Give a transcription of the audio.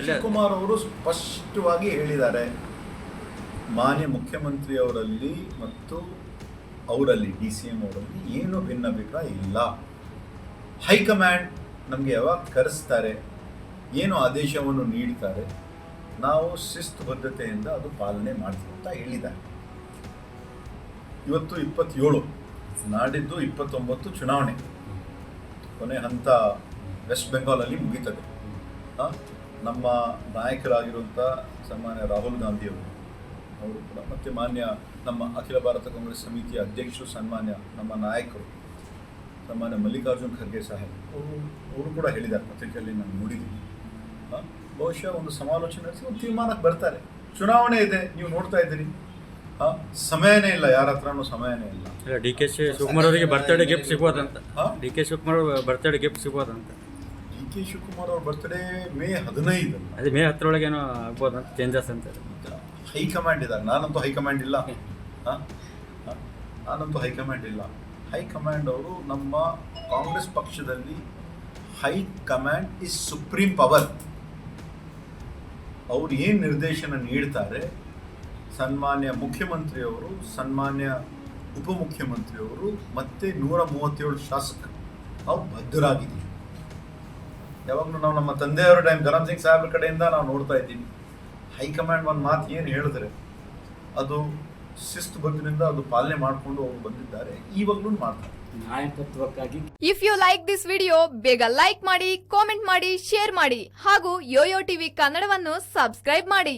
ಶಿವಕುಮಾರ್ ಅವರು ಸ್ಪಷ್ಟವಾಗಿ ಹೇಳಿದ್ದಾರೆ, ಮಾನ್ಯ ಮುಖ್ಯಮಂತ್ರಿ ಅವರಲ್ಲಿ ಮತ್ತು ಅವರಲ್ಲಿ DCM ಅವರಲ್ಲಿ ಏನು ಭಿನ್ನಾಭಿಪ್ರಾಯ ಇಲ್ಲ. ಹೈಕಮಾಂಡ್ ನಮಗೆ ಯಾವಾಗ ಕರೆಸ್ತಾರೆ, ಏನು ಆದೇಶವನ್ನು ನೀಡ್ತಾರೆ, ನಾವು ಶಿಸ್ತುಬದ್ಧತೆಯಿಂದ ಅದು ಪಾಲನೆ ಮಾಡ್ತೀವಿ ಅಂತ ಹೇಳಿದ್ದಾರೆ. ಇವತ್ತು 27, ನಾಡಿದ್ದು 29 ಚುನಾವಣೆ, ಕೊನೆ ಹಂತ ವೆಸ್ಟ್ ಬೆಂಗಾಲಲ್ಲಿ ಮುಗೀತದೆ. ನಮ್ಮ ನಾಯಕರಾಗಿರುವಂಥ ಸನ್ಮಾನ್ಯ ರಾಹುಲ್ ಗಾಂಧಿಯವರು ಕೂಡ, ಮತ್ತು ಮಾನ್ಯ ನಮ್ಮ ಅಖಿಲ ಭಾರತ ಕಾಂಗ್ರೆಸ್ ಸಮಿತಿಯ ಅಧ್ಯಕ್ಷರು ಸನ್ಮಾನ್ಯ ನಮ್ಮ ನಾಯಕರು ಸನ್ಮಾನ್ಯ ಮಲ್ಲಿಕಾರ್ಜುನ್ ಖರ್ಗೆ ಸಾಹೇಬ್ ಅವರು ಕೂಡ ಹೇಳಿದ್ದಾರೆ, ಪತ್ರಿಕೆಯಲ್ಲಿ ನಾನು ನೋಡಿದ್ದೀನಿ. ಬಹುಶಃ ಒಂದು ಸಮಾಲೋಚನೆ ನಡೆಸಿ ಒಂದು ತೀರ್ಮಾನಕ್ಕೆ ಬರ್ತಾರೆ. ಚುನಾವಣೆ ಇದೆ, ನೀವು ನೋಡ್ತಾ ಇದ್ದೀರಿ, ಸಮಯನೇ ಇಲ್ಲ, ಯಾರ ಹತ್ರನೂ ಸಮಯನೇ ಇಲ್ಲ. DK ಶಿವಕುಮಾರ್ ಅವರಿಗೆ ಬರ್ತಡೇ ಗಿಫ್ಟ್ ಸಿಗ್ಬೋದಂತ. DK ಶಿವಕುಮಾರ್ ಬರ್ತಡೇ ಗಿಫ್ಟ್ ಸಿಗ್ಬೋದಂತ. DK ಶಿವಕುಮಾರ್ ಅವ್ರ ಬರ್ತಡೇ ಮೇ 15. ಅದೇ ಮೇ 10 ಏನೋ ಆಗ್ಬೋದಂತ, ಚೇಂಜಸ್ ಅಂತ. ಹೈಕಮಾಂಡ್ ಇದ್ದಾರೆ, ನಾನಂತೂ ಹೈಕಮಾಂಡ್ ಇಲ್ಲ. ನಾನಂತೂ ಹೈಕಮಾಂಡ್ ಇಲ್ಲ. ಹೈಕಮಾಂಡ್ ಅವರು ನಮ್ಮ ಕಾಂಗ್ರೆಸ್ ಪಕ್ಷದಲ್ಲಿ ಹೈಕಮಾಂಡ್ ಇಸ್ ಸುಪ್ರೀಂ ಪವರ್. ಅವರು ಏನು ನಿರ್ದೇಶನ ನೀಡ್ತಾರೆ, ಸನ್ಮಾನ್ಯ ಮುಖ್ಯಮಂತ್ರಿಯವರು, ಸನ್ಮಾನ್ಯ ಉಪಮುಖ್ಯಮಂತ್ರಿಯವರು ಮತ್ತು 137 ಶಾಸಕರು ನಾವು ಬದ್ಧರಾಗಿದ್ದೀವಿ. ಯಾವಾಗಲೂ ನಾವು ನಮ್ಮ ತಂದೆಯವರ ಟೈಮ್ ಧರಮ್ ಸಿಂಗ್ ಸಾಹೇಬ್ರ ಕಡೆಯಿಂದ ನಾವು ನೋಡ್ತಾ ಇದ್ದೀವಿ, ಹೈಕಮಾಂಡ್ ಒಂದು ಮಾತು ಏನು ಹೇಳಿದ್ರೆ ಅದು ಶಿಸ್ತುಬದ್ಧದಿಂದ ಅದು ಪಾಲನೆ ಮಾಡಿಕೊಂಡು ಅವರು ಬಂದಿದ್ದಾರೆ, ಈವಾಗಲೂ ಮಾಡ್ತಾರೆ ನಾಯಕತ್ವಕ್ಕಾಗಿ. If you like this video, ಬೇಗ ಲೈಕ್ ಮಾಡಿ, ಕಾಮೆಂಟ್ ಮಾಡಿ, ಶೇರ್ ಮಾಡಿ ಹಾಗೂ ಯೋಯೋ ಟಿವಿ ಕನ್ನಡವನ್ನು ಸಬ್ಸ್ಕ್ರೈಬ್ ಮಾಡಿ.